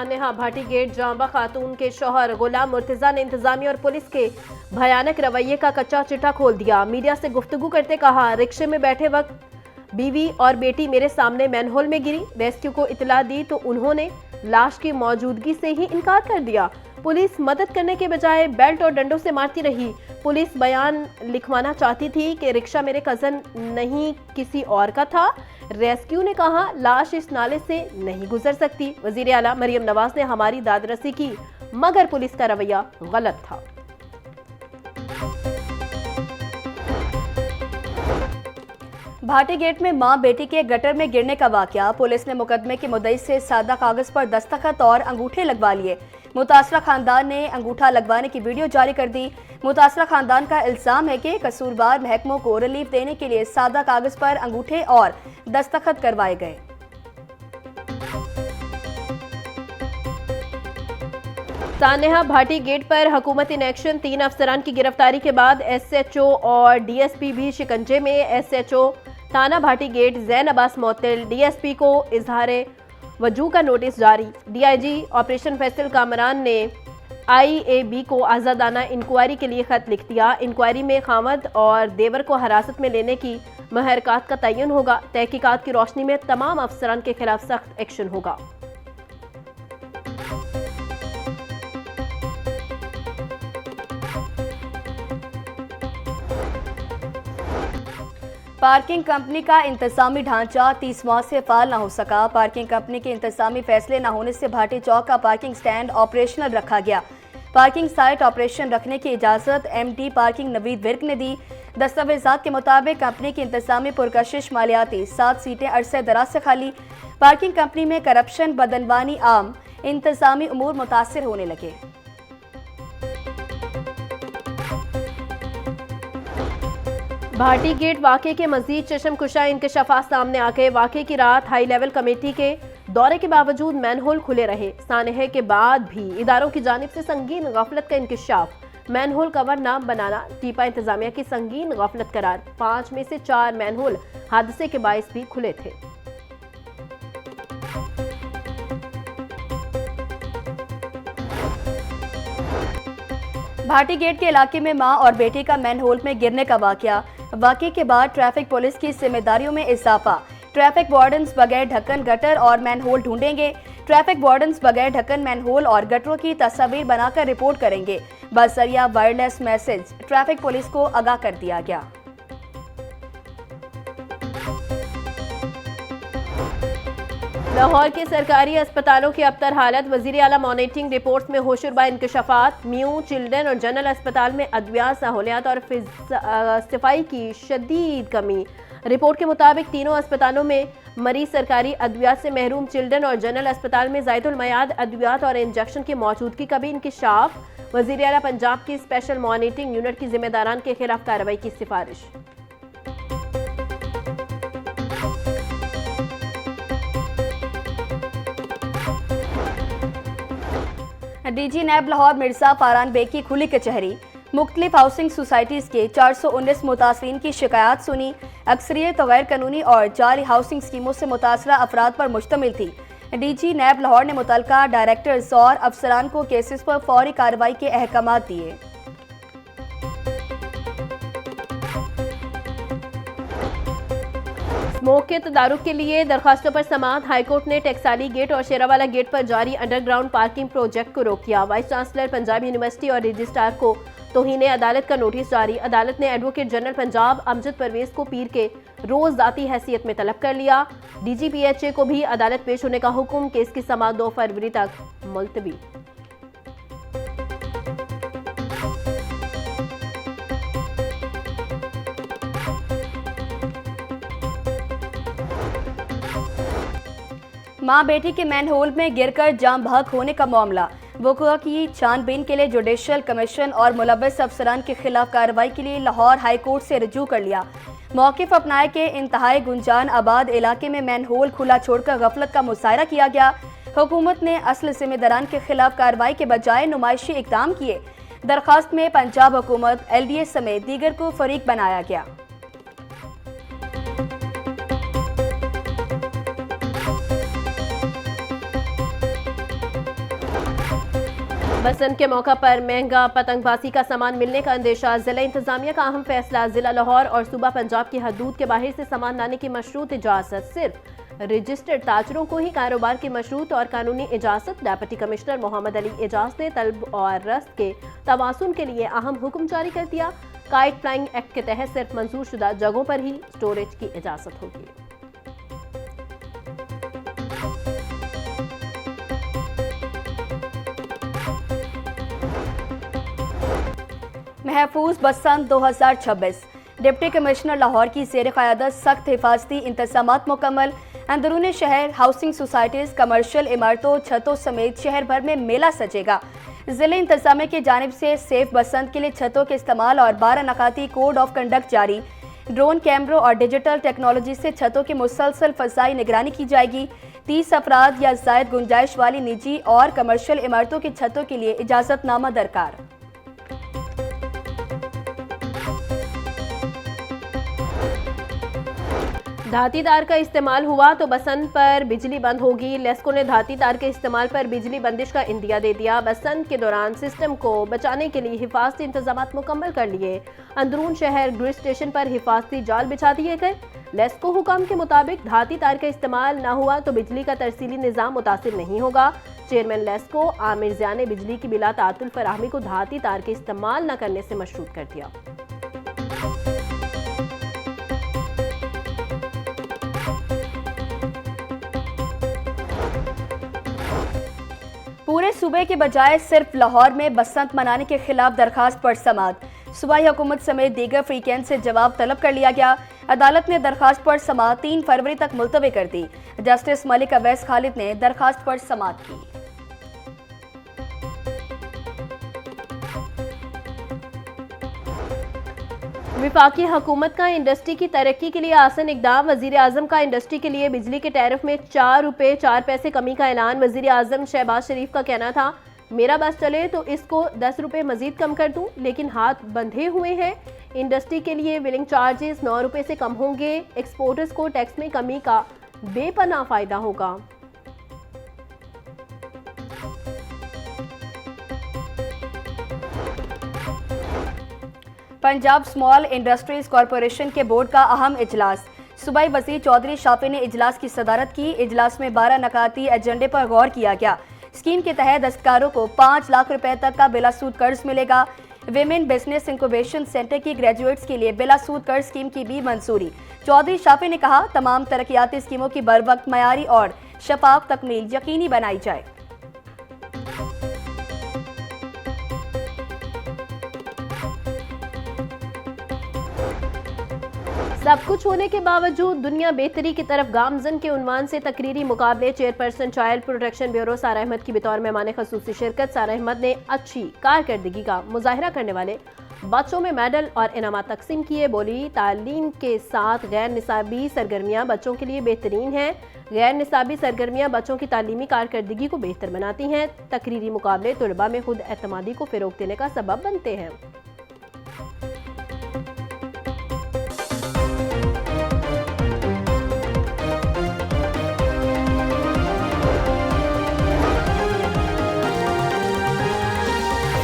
Neha Bhati gate जांबा खातून के शौहर गुलाम मुर्तजा ने इंतजामिया और पुलिस के भयानक रवैये का कच्चा चिट्ठा खोल दिया। मीडिया से गुफ्तगू करते कहा, रिक्शे में बैठे वक्त बीवी और बेटी मेरे सामने मैनहोल में गिरी। रेस्क्यू को इतला दी तो उन्होंने लाश की मौजूदगी से ही इनकार कर दिया। पुलिस मदद करने के बजाय बेल्ट और डंडों से मारती रही। पुलिस बयान लिखवाना चाहती थी कि रिक्शा मेरे कजन नहीं किसी और का था। रेस्क्यू ने कहा, लाश इस नाले से नहीं गुजर सकती। वजीर आला मरियम नवाज ने हमारी दादरसी की, मगर पुलिस का रवैया गलत था। भाटी गेट में मां बेटी के गटर में गिरने का वाकया। पुलिस ने मुकदमे के मुद्दई से सादा कागज पर दस्तखत और अंगूठे लगवा लिए। मुतासरा खानदान ने अंगूठा लगवाने की वीडियो जारी कर दी। मुतासरा खानदान का इल्जाम है कि कसूरवार महकमों को रिलीफ देने के लिए सादा कागज पर अंगूठे और दस्तखत करवाए गए। सानेहा भाटी गेट पर हुकूमत इन एक्शन। 3 अफसरान की गिरफ्तारी के बाद SHO और DSP भी शिकंजे में। SHO थाना भाटी गेट जैन अब्बास मोतिल DSP को इजहार वजू का नोटिस जारी। DIG ऑपरेशन फैसल कामरान ने IAB को आज़ादाना इंक्वायरी के लिए खत लिख दिया। इंक्वायरी में खामद और देवर को हिरासत में लेने की महरकात का तयन होगा। तहकीकात की रोशनी में तमाम अफसरान के खिलाफ सख्त एक्शन होगा। पार्किंग कंपनी का इंतजामी ढांचा 30 माह से फाल न हो सका। पार्किंग कंपनी के इंतजामी फैसले न होने से भाटी चौक का पार्किंग स्टैंड ऑपरेशनल रखा गया। पार्किंग साइट ऑपरेशन रखने की इजाज़त MD पार्किंग नवीद विर्क ने दी। दस्तावेजात के मुताबिक कंपनी की इंतजामी पुरकशिश मालियाती 7 सीटें अरसे दराज से खाली। पार्किंग कंपनी में करप्शन, बदनवानी आम, इंतजामी उमूर मुतासिर होने लगे। भाटी गेट वाक़े के मजीद चशमकुशा इंकशाफात सामने आ गए। वाक़े की रात हाई लेवल कमेटी के दौरे के बावजूद मैनहोल खुले रहे। सानहे के बाद भी इदारों की जानिब से संगीन गफलत का इंकशाफ। मैनहोल कवर नाम बनाना टीपा इंतजामिया की संगीन गफलत करार। 5 में से 4 मैनहोल हादसे के बायस भी खुले थे। भाटी गेट के इलाके में मां और बेटी का मैनहोल में गिरने का वाकये के बाद ट्रैफिक पुलिस की जिम्मेदारियों में इजाफा। ट्रैफिक वार्डन्स बगैर ढक्कन गटर और मैनहोल ढूंढेंगे। ट्रैफिक वार्डन्स बगैर ढक्कन मैनहोल और गटरों की तस्वीर बनाकर रिपोर्ट करेंगे। बजरिया वायरलेस मैसेज ट्रैफिक पुलिस को आगाह कर दिया गया। लाहौर के सरकारी अस्पतालों की अबतर हालत। वजीर आला मॉनिटरिंग रिपोर्ट में होशरुबा इंकशाफात। म्यू, चिल्ड्रन और जनरल अस्पताल में अद्वियात, सहूलियात और सफाई की शदीद कमी। रिपोर्ट के मुताबिक तीनों अस्पतालों में मरीज सरकारी अद्वियात से महरूम। चिल्ड्रन और जनरल अस्पताल में ज़ायदुल मयाद अद्वियात और इंजेक्शन की मौजूदगी का भी इंकशाफ। वजीर आला पंजाब की स्पेशल मॉनिटरिंग यूनिट की जिम्मेदारान के खिलाफ कार्रवाई की सिफारिश। DG नैब लाहौर मिर्जा फारान बेग की खुली कचहरी। मुख्तलिफ हाउसिंग सोसाइटीज़ के 419 मुतासरीन की शिकायत सुनी। अक्सरियत गैर कानूनी और जाली हाउसिंग स्कीमों से मुतासरा अफराद पर मुश्तमिल थी। DG नैब लाहौर ने मुतल्लिका डायरेक्टर्स और अफसरान को केसेस पर फौरी कार्रवाई के अहकाम दिए। स्मोक के तदारुक के लिए दरखास्तों पर समाअत। हाईकोर्ट ने टैक्साली गेट और शेरावाला गेट पर जारी अंडरग्राउंड पार्किंग प्रोजेक्ट को रोक दिया। वाइस चांसलर पंजाब यूनिवर्सिटी और रजिस्ट्रार को तौहीन अदालत का नोटिस जारी। अदालत ने एडवोकेट जनरल पंजाब अमजद परवेज को पीर के रोज जाती हैसियत में तलब कर लिया। DGPHA को भी अदालत पेश होने का हुक्म। केस की समाअत 2 फरवरी तक मुलतवी। मां बेटी के मैनहोल में गिरकर जाम बहक होने का मामला। वक़ुआ की छानबीन के लिए जुडिशल कमीशन और मुलव्वस अफसरान के खिलाफ कार्रवाई के लिए लाहौर हाई कोर्ट से रुजू कर लिया। मौक़िफ़ अपनाए के इंतहाई गुंजान आबाद इलाके में मैनहोल खुला छोड़कर गफलत का मुजाहरा किया गया। हुकूमत ने असल जिम्मेदारान के खिलाफ कार्रवाई के बजाय नुमाइशी इक़दाम किए। दरखास्त में पंजाब हुकूमत, LDA समेत दीगर को फरीक बनाया गया। बसंत के मौका पर महंगा पतंगबाजी का सामान मिलने का अंदेशा। जिला इंतजामिया का अहम फैसला। जिला लाहौर और सूबा पंजाब की हदूद के बाहर से सामान लाने की मशरूत इजाजत। सिर्फ रजिस्टर्ड ताजरों को ही कारोबार की मशरूत और कानूनी इजाजत। डिप्टी कमिश्नर मोहम्मद अली एजाज ने तलब और रस्त के तवासुन के लिए अहम हुक्म जारी कर दिया। काइट फ्लाइंग एक्ट के तहत सिर्फ मंजूर शुदा जगहों पर ही स्टोरेज की इजाजत होगी। महफूज बसंत 2026। डिप्टी कमिश्नर लाहौर की ज़ेर क़यादत सख्त हिफाजती इंतज़ामात मुकम्मल। अंदरूनी शहर हाउसिंग सोसाइटीज़, कमर्शियल इमारतों, छतों समेत शहर भर में मेला सजेगा। ज़िले इंतज़ामिया की जानिब से सेफ बसंत के लिए छतों के इस्तेमाल और 12 नकाती कोड ऑफ कंडक्ट जारी। ड्रोन कैमरों और डिजिटल टेक्नोलॉजी से छतों की मुसलसल फ़ज़ाई निगरानी की जाएगी। 30 अफराद या ज़ायद गुंजाइश वाली निजी और कमर्शियल इमारतों की छतों के लिए इजाज़तनामा दरकार। धाती तार का इस्तेमाल हुआ तो बसंत पर बिजली बंद होगी। लेस्को ने धाती तार के इस्तेमाल पर बिजली बंदिश का इंदिया दे दिया। बसंत के दौरान सिस्टम को बचाने के लिए हिफाजती इंतजाम मुकम्मल कर लिए। अंदरून शहर ग्रिड स्टेशन पर हिफाजती जाल बिछा दिए गए। लेस्को हुकाम के मुताबिक धाती तार का इस्तेमाल न हुआ तो बिजली का तरसीली निज़ाम मुतासिर नहीं होगा। चेयरमैन लेस्को आमिर ज़िया ने बिजली की बिला तातुल फराहमी को धाती तार के इस्तेमाल न करने से मशरूत कर दिया। पूरे सूबे के बजाय सिर्फ लाहौर में बसंत मनाने के खिलाफ दरखास्त पर समाअत। सूबाई हुकूमत समेत दीगर फ्रीकेंस से जवाब तलब कर लिया गया। अदालत ने दरखास्त पर समाअत 3 फरवरी तक मुलतवी कर दी। जस्टिस मलिक अवैस खालिद ने दरखास्त पर समाअत की। विफाकी हुकूमत का इंडस्ट्री की तरक्की के लिए आसन इकदाम। वजीर आजम का इंडस्ट्री के लिए बिजली के टैरिफ में 4 रुपये 4 पैसे कमी का ऐलान। वजीर आजम शहबाज शरीफ का कहना था, मेरा बस चले तो इसको 10 रुपये मजीद कम कर दूं, लेकिन हाथ बंधे हुए हैं। इंडस्ट्री के लिए बिलिंग चार्जेस 9 रुपये से कम होंगे। एक्सपोर्टर्स को टैक्स में कमी का बेपनाह फायदा होगा। पंजाब स्मॉल इंडस्ट्रीज कॉरपोरेशन के बोर्ड का अहम इजलास। सूबाई वज़ीर चौधरी शाफी ने इजलास की सदारत की। इजलास में 12 नकाती एजेंडे पर गौर किया गया। स्कीम के तहत दस्तकारों को 5 लाख रुपए तक का बिलासूद कर्ज मिलेगा। विमेन बिजनेस इंक्यूबेशन सेंटर की ग्रेजुएट्स के लिए बिलासूद कर्ज स्कीम की भी मंजूरी। चौधरी शाफी ने कहा, तमाम तरक्याती स्कीमों की बरवक्त, मयारी और शफाफ तकमील यकीनी बनाई जाए। सब कुछ होने के बावजूद दुनिया बेहतरी की तरफ गामजन के उन्वान से तकरीरी मुकाबले। चेयरपर्सन चाइल्ड प्रोटेक्शन ब्यूरो सारा अहमद की बतौर मेहमान खसूसी शिरकत। सारा अहमद ने अच्छी कारकर्दगी का मुजाहरा करने वाले बच्चों में मेडल और इनामात तकसीम किए। बोली, तालीम के साथ गैर निसाबी सरगर्मियाँ बच्चों के लिए बेहतरीन हैं। गैर निसाबी सरगर्मियाँ बच्चों की तालीमी कारकर्दगी को बेहतर बनाती हैं। तकरीरी मुकाबले तुलबा में खुद एतमादी को फ़रोग़ देने का सबब बनते हैं।